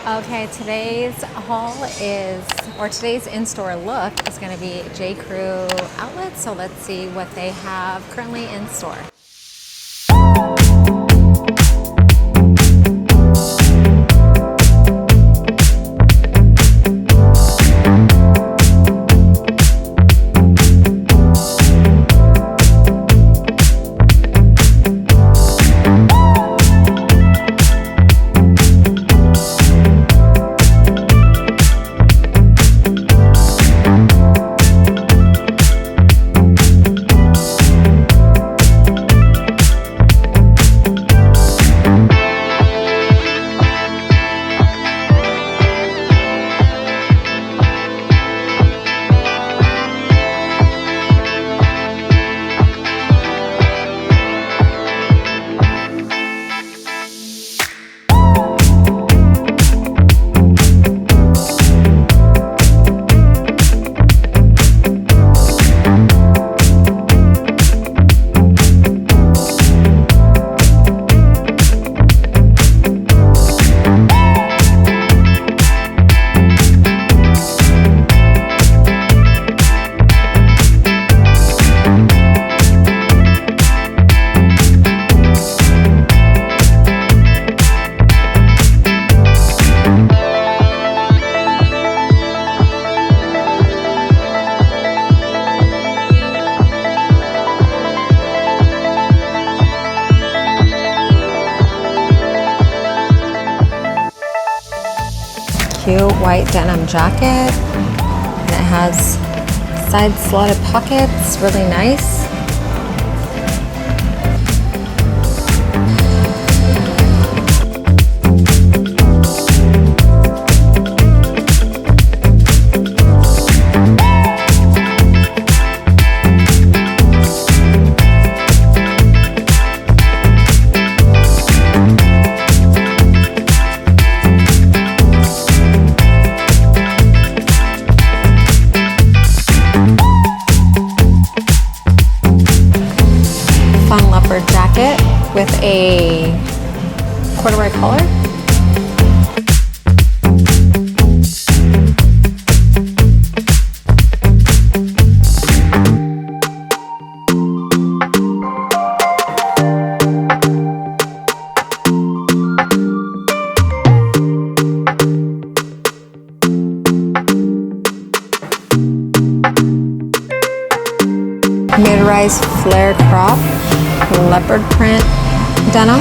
Okay, today's haul is, or today's in-store look is going to be J.Crew outlet. So let's see what they have currently in store. Cute white denim jacket, and it has side slotted pockets, really nice. Leopard jacket with a corduroy collar. Mid-rise flare crop, leopard print denim.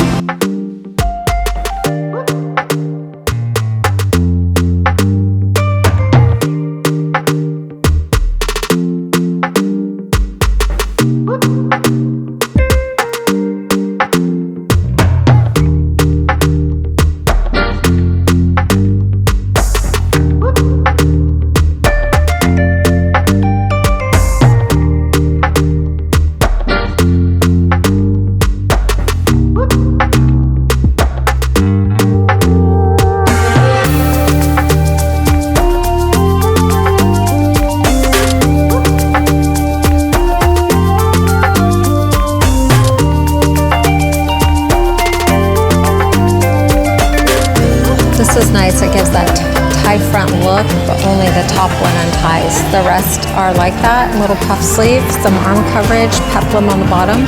This is nice. It gives that tie front look, but only the top one unties. The rest are like that. Little puff sleeve, some arm coverage, peplum on the bottom.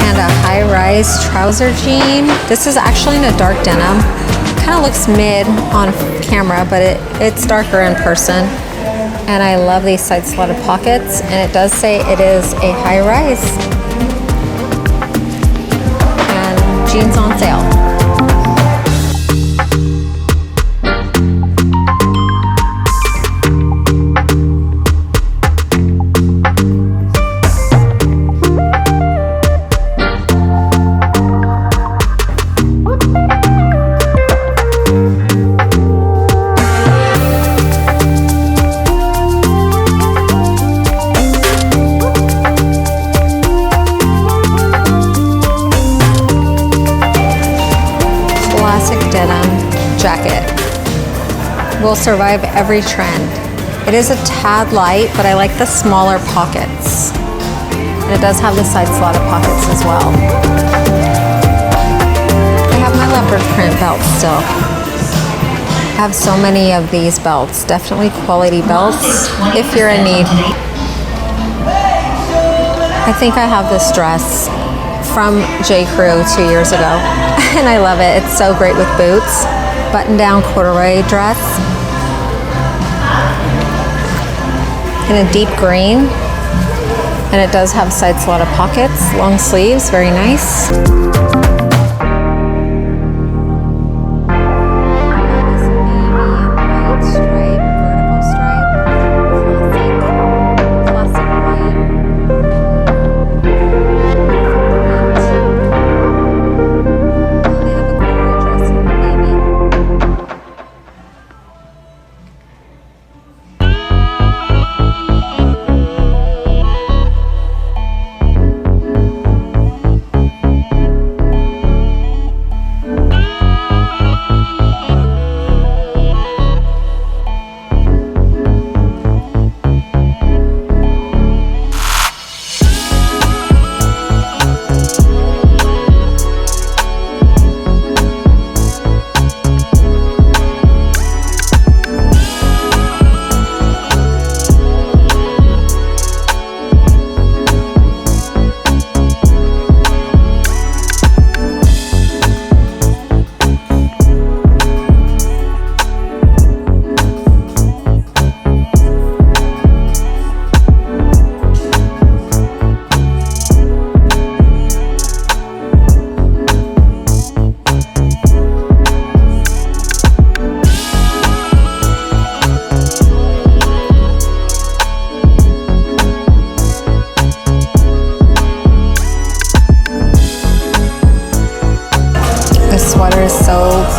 And a high-rise trouser jean. This is actually in a dark denim. Kind of looks mid on camera, but it's darker in person. And I love these side slotted pockets, and it does say it is a high rise. And jeans on sale. Denim jacket will survive every trend. It is a tad light, but I like the smaller pockets. And it does have the side slotted pockets as well. I have my leopard print belt still. I have so many of these belts, definitely quality belts if you're in need. I think I have this dress from J.Crew 2 years ago and I love it. It's so great with boots. Button down corduroy dress in a deep green. And it does have side slotted pockets, long sleeves, very nice.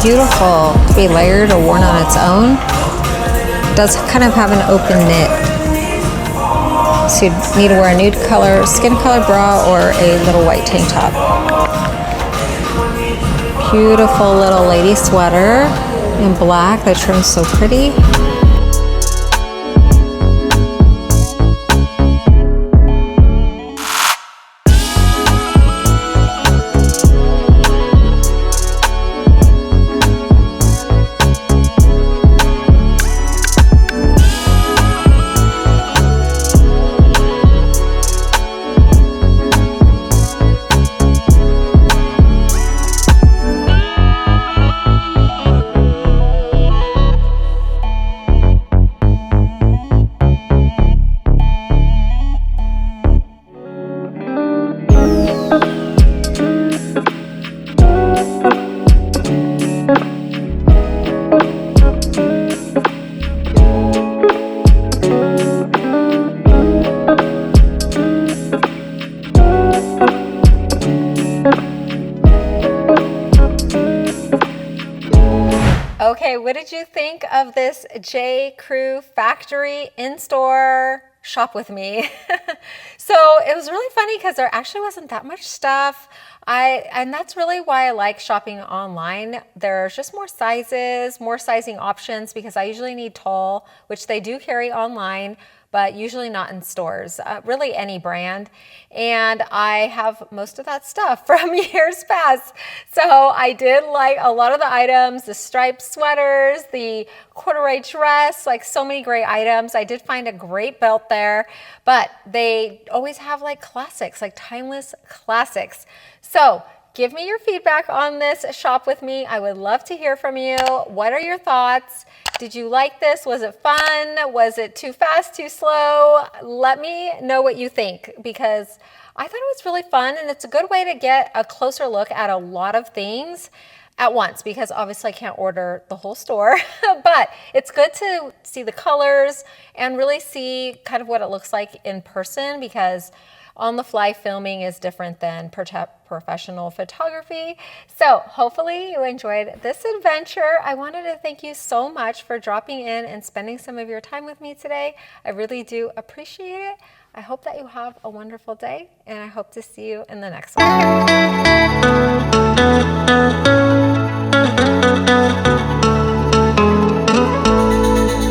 Beautiful to be layered or worn on its own. It does kind of have an open knit, so you need to wear a nude color, skin color bra or a little white tank top. Beautiful little lady sweater in black. The trim's so pretty. Okay, what did you think of this J.Crew Factory in-store shop with me? So it was really funny because there actually wasn't that much stuff. And that's really why I like shopping online. There's just more sizes, more sizing options because I usually need tall, which they do carry online, but usually not in stores, really any brand. And I have most of that stuff from years past. So I did like a lot of the items, the striped sweaters, the corduroy dress, like so many great items. I did find a great belt there, but they always have like classics, like timeless classics. So give me your feedback on this shop with me. I would love to hear from you. What are your thoughts? Did you like this? Was it fun? Was it too fast, too slow? Let me know what you think because I thought it was really fun and it's a good way to get a closer look at a lot of things at once because obviously I can't order the whole store, but it's good to see the colors and really see kind of what it looks like in person because on the fly filming is different than professional photography. So hopefully you enjoyed this adventure. I wanted to thank you so much for dropping in and spending some of your time with me today. I really do appreciate it. I hope that you have a wonderful day and I hope to see you in the next one.